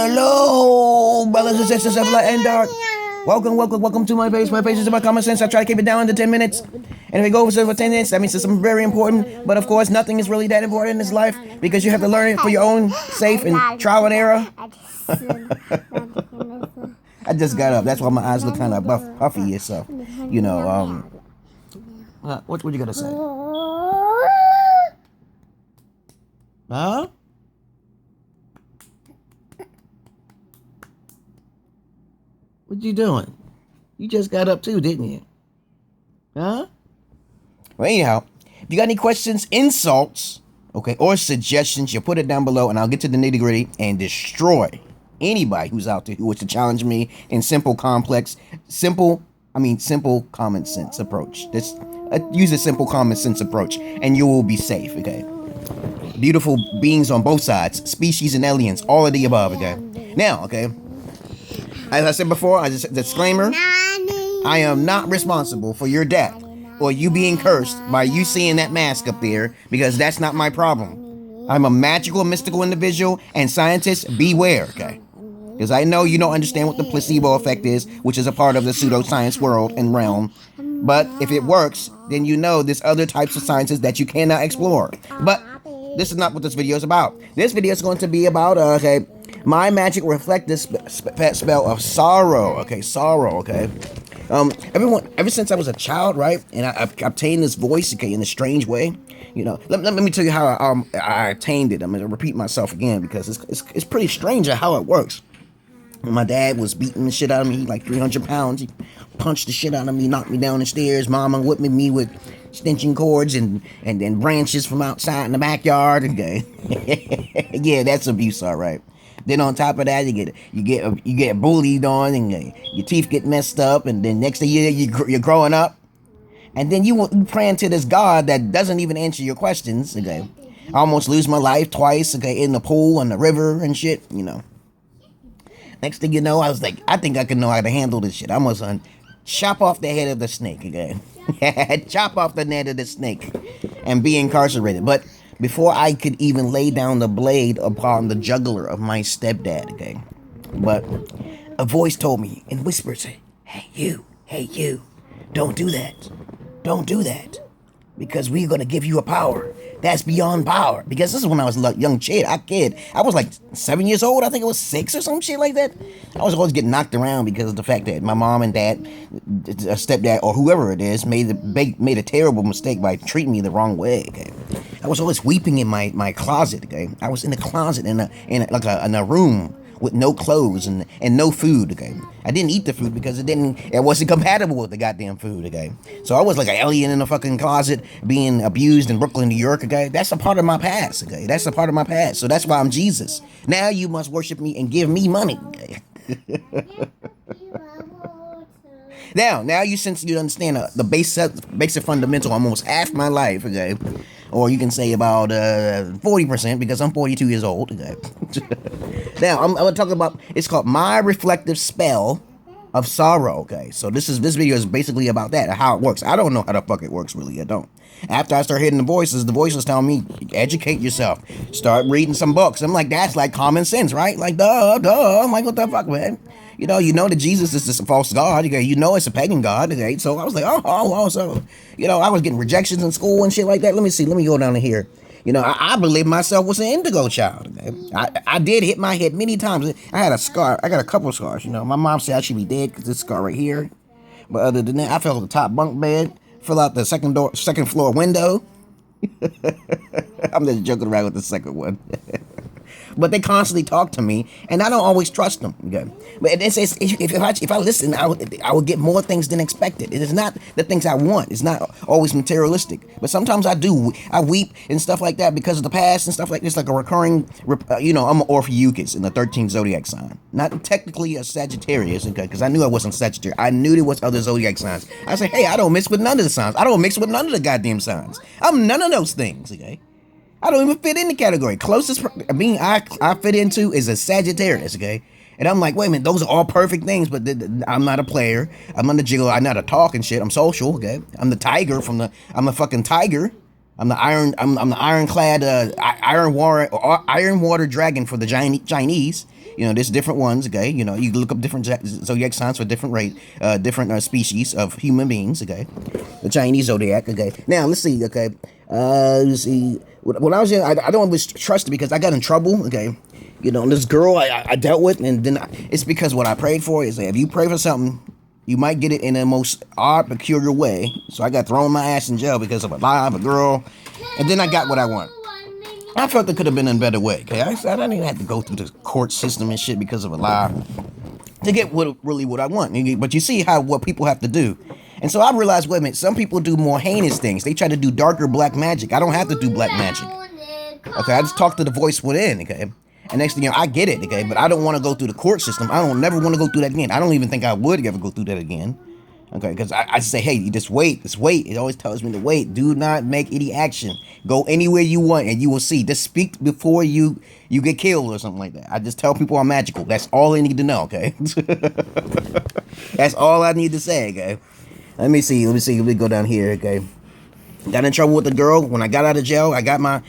Hello, brothers and sisters of light and dark. Welcome to my page. My page is about common sense. I try to keep it down to 10 minutes. And if we go over 10 minutes, that means it's something very important. But of course, nothing is really that important in this life because you have to learn it for your own safe and trial and error. I just got up. That's why my eyes look kind of puffy and stuff. You know, what you gonna say? Huh? What you doing? You just got up too, didn't you? Huh? Well, anyhow, if you got any questions, insults, okay, or suggestions, you put it down below and I'll get to the nitty gritty and destroy anybody who's out there who wants to challenge me in simple common sense approach. Just use a simple common sense approach and you will be safe, okay? Beautiful beings on both sides, species and aliens, all of the above, okay? Now, okay, as I said before, as a disclaimer, I am not responsible for your death or you being cursed by you seeing that mask up there because that's not my problem. I'm a magical, mystical individual and scientists, beware, okay? Because I know you don't understand what the placebo effect is, which is a part of the pseudoscience world and realm. But if it works, then you know there's other types of sciences that you cannot explore. But this is not what this video is about. This video is going to be about, my magic reflective spell of sorrow. Okay, sorrow, okay. Ever since I was a child, right, and I obtained this voice, okay, in a strange way, you know, let me tell you how I attained it. I'm going to repeat myself again because it's pretty strange how it works. When my dad was beating the shit out of me, like 300 pounds, he punched the shit out of me, knocked me down the stairs. Mama whipped me with extension cords and branches from outside in the backyard. Okay. Yeah, that's abuse, all right. Then on top of that, you get bullied on, and your teeth get messed up, and then next thing you're growing up, and then you praying to this God that doesn't even answer your questions. Okay, I almost lose my life twice. Okay, in the pool, on the river, and shit. You know. Next thing you know, I was like, I think I can know how to handle this shit. I almost chop off the head of the snake. Okay, chop off the neck of the snake, and be incarcerated. But before I could even lay down the blade upon the jugular of my stepdad, okay? But a voice told me in whispers, hey you, don't do that. Don't do that. Because we're going to give you a power that's beyond power. Because this is when I was a young kid. I was like 7 years old. I think it was 6 or some shit like that. I was always getting knocked around because of the fact that my mom and dad, stepdad, or whoever it is, made a terrible mistake by treating me the wrong way. Okay? I was always weeping in my closet. Okay, I was in the closet in a room with no clothes and no food. Okay, I didn't eat the food because it wasn't compatible with the goddamn food. Okay, so I was like an alien in a fucking closet being abused in Brooklyn, New York. Okay, that's a part of my past. Okay, that's a part of my past. So that's why I'm Jesus. Now you must worship me and give me money. Okay? Now you since you understand the basic fundamental almost half my life. Okay. Or you can say about 40% because I'm 42 years old. Okay. Now, I'm going to talk about, it's called My Reflective Spell of Sorrow. Okay, so this video is basically about that, how it works. I don't know how the fuck it works, really. I don't. After I start hearing the voices telling me, educate yourself. Start reading some books. I'm like, that's like common sense, right? Like, duh. I'm like, what the fuck, man? You know that Jesus is just a false god. Okay, you know it's a pagan god. Okay, so I was like, so, I was getting rejections in school and shit like that. Let me go down to here. I believe myself was an indigo child. Okay? I did hit my head many times. I had a scar. I got a couple of scars. My mom said I should be dead because this scar right here. But other than that, I fell on the top bunk bed, fell out the second floor window. I'm just joking around with the second one. But they constantly talk to me, and I don't always trust them. Okay? But it says if I listen, I would get more things than expected. It is not the things I want. It's not always materialistic. But sometimes I do. I weep and stuff like that because of the past and stuff like this, like a recurring. I'm an Orpheus in the 13th zodiac sign. Not technically a Sagittarius, okay? Because I knew I wasn't Sagittarius. I knew there was other zodiac signs. I said, hey, I don't mix with none of the signs. I don't mix with none of the goddamn signs. I'm none of those things. Okay. I don't even fit in the category. Closest being I fit into is a Sagittarius, okay? And I'm like, wait a minute, those are all perfect things, but I'm not a player. I'm not a giggler. I'm not a talking shit. I'm social, okay? I'm the tiger I'm a fucking tiger. I'm the ironclad iron water dragon for the Chinese. You know, there's different ones. Okay, you know, you look up different zodiac signs for different species of human beings. Okay, the Chinese zodiac. Okay, now let's see. Okay, let's see. When I was young, I don't always trust it because I got in trouble. Okay, you know, this girl I dealt with, and then it's because what I prayed for is that if you pray for something, you might get it in the most odd, peculiar way. So I got thrown my ass in jail because of a lie of a girl. And then I got what I want. I felt it could have been in a better way. Okay, I didn't even have to go through the court system and shit because of a lie to get really what I want. But you see what people have to do. And so I realized, wait a minute, some people do more heinous things. They try to do darker black magic. I don't have to do black magic. Okay, I just talk to the voice within, okay? And next thing you know, I get it, okay? But I don't want to go through the court system. I don't never want to go through that again. I don't even think I would ever go through that again. Okay, because I say, hey, you just wait. It always tells me to wait. Do not make any action. Go anywhere you want and you will see. Just speak before you get killed or something like that. I just tell people I'm magical. That's all they need to know, okay? That's all I need to say, okay? Let me see. Let me go down here, okay? Got in trouble with the girl. When I got out of jail, I got my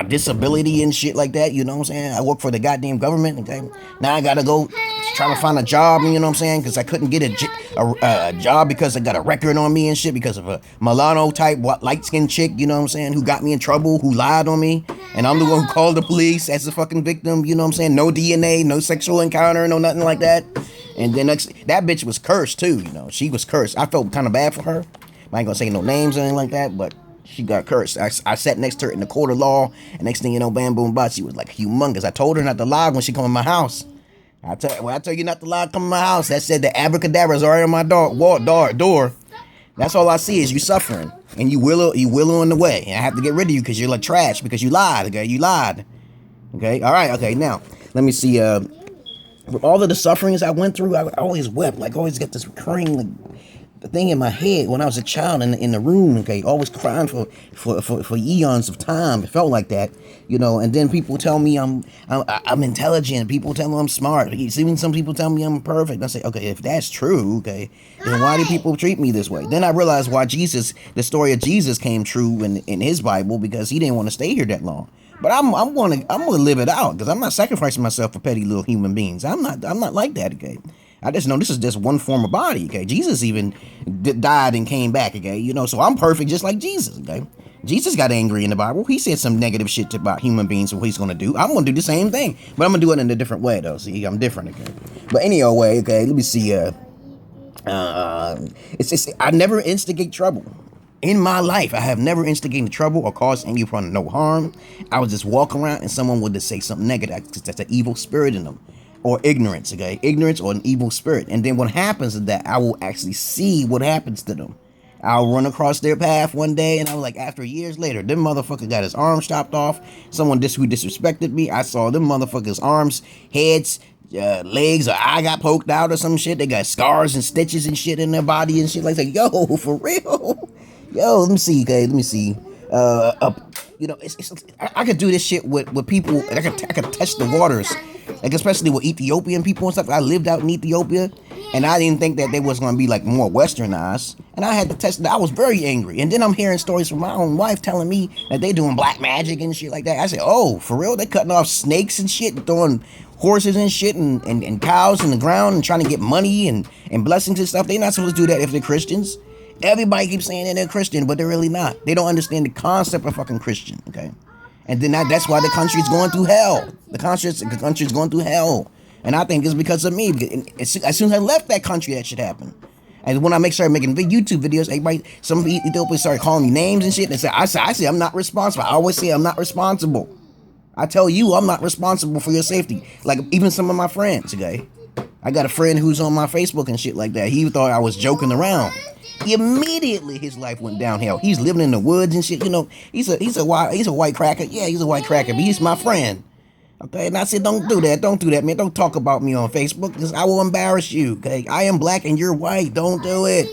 disability and shit like that, you know what I'm saying? I work for the goddamn government, okay? Now I gotta go try to find a job, you know what I'm saying? Because I couldn't get a job because I got a record on me and shit because of a Milano type light-skinned chick, you know what I'm saying? Who got me in trouble, who lied on me. And I'm the one who called the police as the fucking victim, you know what I'm saying? No DNA, no sexual encounter, no nothing like that. And then that bitch was cursed too, you know? She was cursed. I felt kind of bad for her. I ain't gonna say no names or anything like that, but she got cursed. I sat next to her in the court of law, and next thing you know, bam, boom, bop, she was like humongous. I told her not to lie when she come in my house. When I tell you not to lie, come in my house, that said the abracadabra is already on my door. That's all I see is you suffering, and you willow in the way. And I have to get rid of you because you're like trash because you lied. Okay, you lied. Okay, all right. Okay, now let me see. With all of the sufferings I went through, I always wept. Like, I always get this recurring the thing in my head when I was a child in the room, okay, always crying for eons of time. It felt like that, you know. And then people tell me I'm intelligent. People tell me I'm smart. Even some people tell me I'm perfect. I say, okay, if that's true, okay, then why do people treat me this way? Then I realized why the story of Jesus came true in his Bible, because he didn't want to stay here that long. But I'm gonna live it out, because I'm not sacrificing myself for petty little human beings. I'm not like that, okay. I just know this is just one form of body, okay? Jesus even died and came back, okay? You know, so I'm perfect just like Jesus, okay? Jesus got angry in the Bible. He said some negative shit about human beings and what he's going to do. I'm going to do the same thing, but I'm going to do it in a different way, though. See, I'm different, okay? But anyway, okay, let me see. I never instigate trouble. In my life, I have never instigated trouble or caused anyone no harm. I would just walk around and someone would just say something negative, because that's an evil spirit in them. Or ignorance, okay? Ignorance or an evil spirit. And then what happens is that I will actually see what happens to them. I'll run across their path one day, and I'm like, after years later, them motherfucker got his arms chopped off. Someone who disrespected me, I saw them motherfuckers' arms, heads, legs, or eye got poked out or some shit. They got scars and stitches and shit in their body and shit like that. Yo, for real? Yo, let me see, okay? Let me see. You know, I could do this shit with people. I could test the waters. Like, especially with Ethiopian people and stuff. I lived out in Ethiopia, and I didn't think that they was going to be, like, more westernized. And I had to test it. I was very angry. And then I'm hearing stories from my own wife telling me that they doing black magic and shit like that. I said, oh, for real? They cutting off snakes and shit and throwing horses and shit and cows in the ground and trying to get money and blessings and stuff. They're not supposed to do that if they're Christians. Everybody keeps saying that they're Christian, but they're really not. They don't understand the concept of fucking Christian, okay? And then that's why the country's going through hell. The country's going through hell. And I think it's because of me. As soon as I left that country, that shit happened. And when I started making YouTube videos, some Ethiopians started calling me names and shit. I say I'm not responsible. I always say I'm not responsible. I tell you I'm not responsible for your safety. Like, even some of my friends, okay? I got a friend who's on my Facebook and shit like that. He thought I was joking around. Immediately his life went downhill. He's living in the woods and shit. You know, he's a white cracker. Yeah, he's a white cracker, but he's my friend. Okay, and I said, don't do that, man. Don't talk about me on Facebook, because I will embarrass you. Okay, I am black and you're white. Don't do it.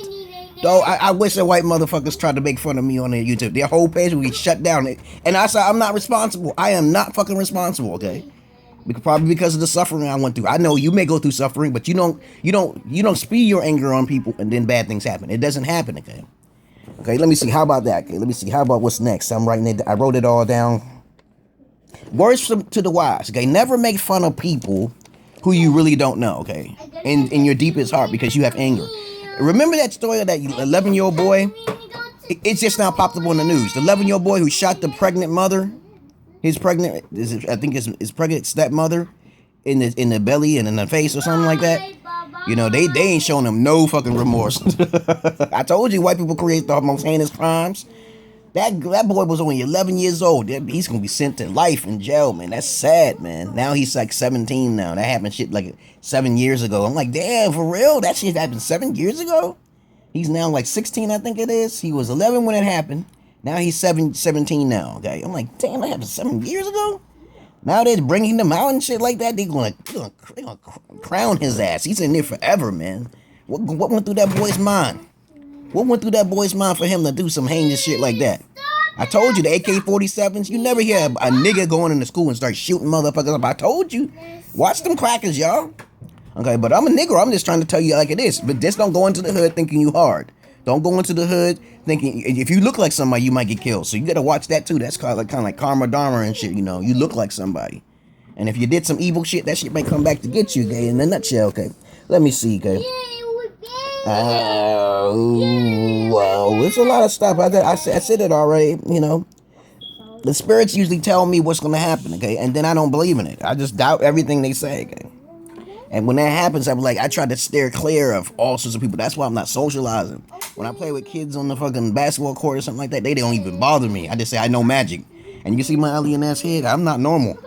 Though I wish the white motherfuckers tried to make fun of me on their YouTube. Their whole page would get shut down. And I said, I'm not responsible. I am not fucking responsible. Okay. Probably because of the suffering I went through. I know you may go through suffering, but you don't spew your anger on people and then bad things happen. It doesn't happen, okay? Okay, let me see. How about that? Okay, let me see. How about what's next? I'm writing it. I wrote it all down. Words to the wise. Okay, never make fun of people who you really don't know. Okay, in your deepest heart because you have anger. Remember that story of that 11-year-old boy? It's just now popped up on the news. The 11-year-old boy who shot the pregnant mother. His pregnant, I think his pregnant stepmother in the belly and in the face or something like that. You know, they ain't showing him no fucking remorse. I told you white people create the most heinous crimes. That boy was only 11 years old. He's gonna be sent to life in jail, man. That's sad, man. Now he's like 17 now. That happened shit like 7 years ago. I'm like, damn, for real? That shit happened 7 years ago? He's now like 16, I think it is. He was 11 when it happened. Now he's 17 now, okay? I'm like, damn, that happened 7 years ago? Now they're bringing them out and shit like that. They're gonna crown his ass. He's in there forever, man. What went through that boy's mind? What went through that boy's mind for him to do some heinous shit like that? I told you, the AK-47s, you never hear a nigga going into school and start shooting motherfuckers up. I told you. Watch them crackers, y'all. Okay, but I'm a nigga. I'm just trying to tell you like it is. But just don't go into the hood thinking you hard. Don't go into the hood thinking, if you look like somebody, you might get killed. So you gotta watch that too. That's kind of like karma dharma and shit, you know. You look like somebody. And if you did some evil shit, that shit may come back to get you, okay? In a nutshell, okay? Let me see, okay? Well, there's a lot of stuff. I said it already, you know. The spirits usually tell me what's gonna happen, okay? And then I don't believe in it. I just doubt everything they say, okay? And when that happens, I'm like, I try to steer clear of all sorts of people. That's why I'm not socializing. When I play with kids on the fucking basketball court or something like that, they don't even bother me. I just say, I know magic. And you see my alien ass head? I'm not normal.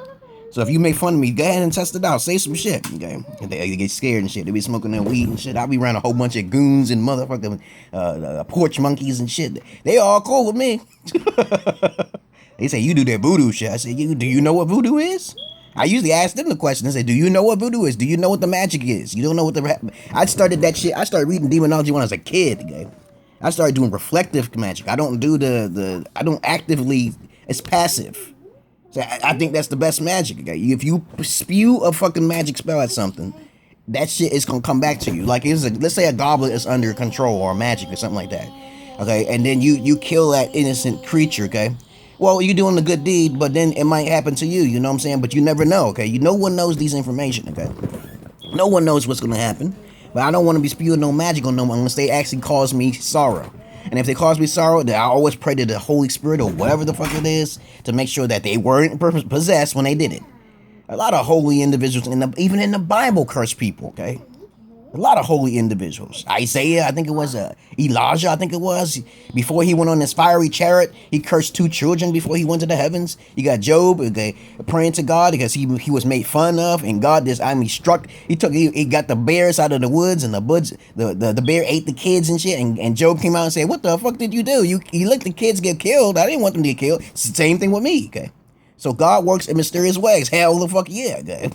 So if you make fun of me, go ahead and test it out. Say some shit, okay? They get scared and shit. They be smoking their weed and shit. I be around a whole bunch of goons and motherfucking porch monkeys and shit. They all cool with me. They say, you do that voodoo shit. I say, do you know what voodoo is? I usually ask them the question and say, do you know what voodoo is? Do you know what the magic is? You don't know what I started that shit. I started reading demonology when I was a kid, okay? I started doing reflective magic. I don't do I don't actively, it's passive. So I think that's the best magic, okay? If you spew a fucking magic spell at something, that shit is gonna come back to you. Like, let's say a goblet is under control or magic or something like that, okay? And then you kill that innocent creature, okay? Well, you're doing a good deed, but then it might happen to you, you know what I'm saying? But you never know, okay? No one knows these information, okay? No one knows what's gonna happen. But I don't want to be spewing no magic on them unless they actually cause me sorrow. And if they cause me sorrow, then I always pray to the Holy Spirit or whatever the fuck it is to make sure that they weren't possessed when they did it. A lot of holy individuals, even in the Bible, curse people, okay? A lot of holy individuals. Isaiah, I think it was Elijah, I think it was. Before he went on this fiery chariot, he cursed 2 children before he went to the heavens. You got Job, okay, praying to God because he was made fun of, and God he got the bears out of the woods, and the bear ate the kids and shit, and Job came out and said, what the fuck did you do? You let the kids get killed. I didn't want them to get killed. It's the same thing with me, okay? So God works in mysterious ways. Hell the fuck yeah, okay?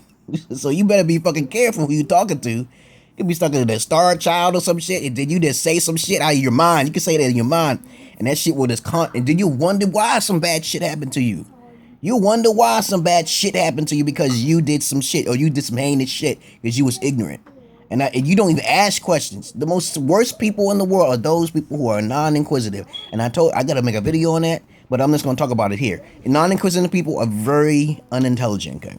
So you better be fucking careful who you talking to. You be stuck in the Star Child or some shit, and then you just say some shit out of your mind. You can say that in your mind, and that shit will just and then you wonder why some bad shit happened to you. You wonder why some bad shit happened to you because you did some shit or you did some heinous shit because you was ignorant. And you don't even ask questions. The worst people in the world are those people who are non-inquisitive. And I gotta make a video on that, but I'm just gonna talk about it here. Non-inquisitive people are very unintelligent, okay?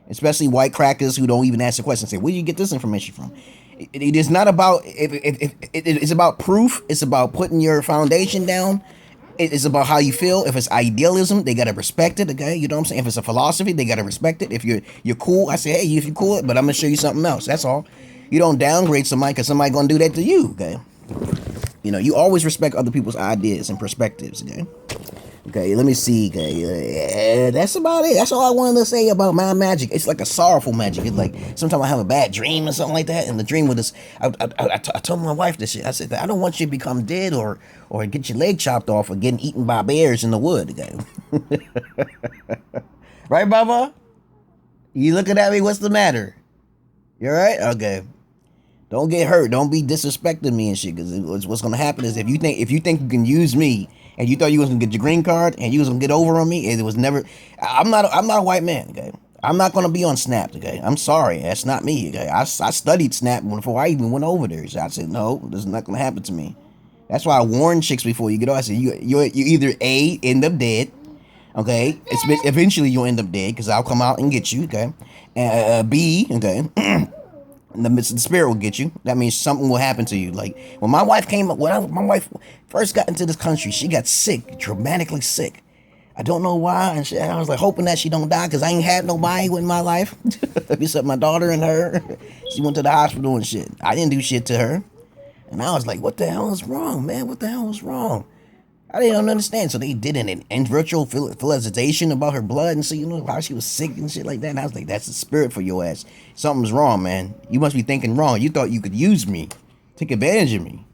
Especially white crackers who don't even ask the question. Say, where do you get this information from? It is not about, it's about proof. It's about putting your foundation down. It is about how you feel. If it's idealism, they got to respect it, okay? You know what I'm saying? If it's a philosophy, they got to respect it. If you're cool, I say, hey, if you're cool, but I'm going to show you something else. That's all. You don't downgrade somebody because somebody going to do that to you, okay? You know, you always respect other people's ideas and perspectives, okay? Okay, let me see. Okay, that's about it. That's all I wanted to say about my magic. It's like a sorrowful magic. It's like sometimes I have a bad dream or something like that, and the dream with this. I told my wife this shit. I said, I don't want you to become dead or get your leg chopped off or getting eaten by bears in the wood. Okay, right, Baba? You looking at me? What's the matter? You all right? Okay. Don't get hurt. Don't be disrespecting me and shit. Because what's gonna happen is if you think you can use me. And you thought you was gonna get your green card and you was gonna get over on me, and it was never. I'm not a white man, okay? I'm not gonna be on Snap, okay? I'm sorry, that's not me, okay? I studied Snap before I even went over there. So I said, no, this is not gonna happen to me. That's why I warn chicks before you get on. I said you either A, end up dead, okay? Eventually you'll end up dead because I'll come out and get you, okay? B, okay? The spirit will get you. That means something will happen to you. Like when my wife came up, my wife first got into this country, she got sick, dramatically sick. I don't know why, and I was like hoping that she don't die because I ain't had nobody in my life except my daughter and her. She went to the hospital and shit. I didn't do shit to her, and I was like, "What the hell is wrong, man? What the hell is wrong?" I didn't understand. So they did an virtual felicitation about her blood and so you know how she was sick and shit like that. And I was like, "That's the spirit for your ass. Something's wrong, man. You must be thinking wrong. You thought you could use me, take advantage of me.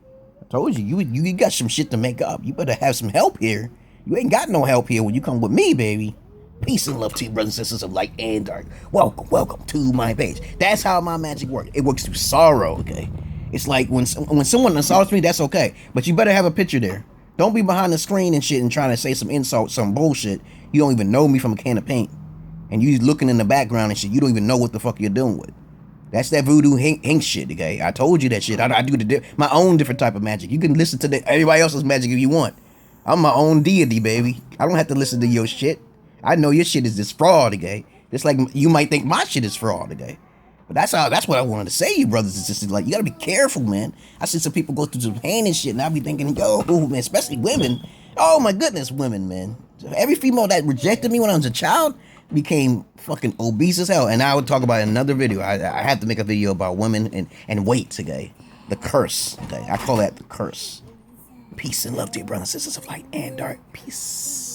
I told you, you got some shit to make up. You better have some help here." You ain't got no help here when you come with me, baby. Peace and love to you, brothers and sisters of light and dark. Welcome to my page. That's how my magic works. It works through sorrow, okay? It's like when someone insults me, that's okay. But you better have a picture there. Don't be behind the screen and shit and trying to say some insult, some bullshit. You don't even know me from a can of paint. And you looking in the background and shit. You don't even know what the fuck you're doing with. That's that voodoo hink shit, okay? I told you that shit. I do my own different type of magic. You can listen to everybody else's magic if you want. I'm my own deity, baby. I don't have to listen to your shit. I know your shit is just fraud, okay? Just like you might think my shit is fraud, okay? But that's what I wanted to say, you brothers and sisters. Like, you gotta be careful, man. I see some people go through some pain and shit, and I be thinking, yo, man, especially women. Oh my goodness, women, man. Every female that rejected me when I was a child became fucking obese as hell. And I would talk about it in another video. I have to make a video about women and weight, okay? The curse, okay? I call that the curse. Peace and love to you, brothers and sisters of light and dark. Peace.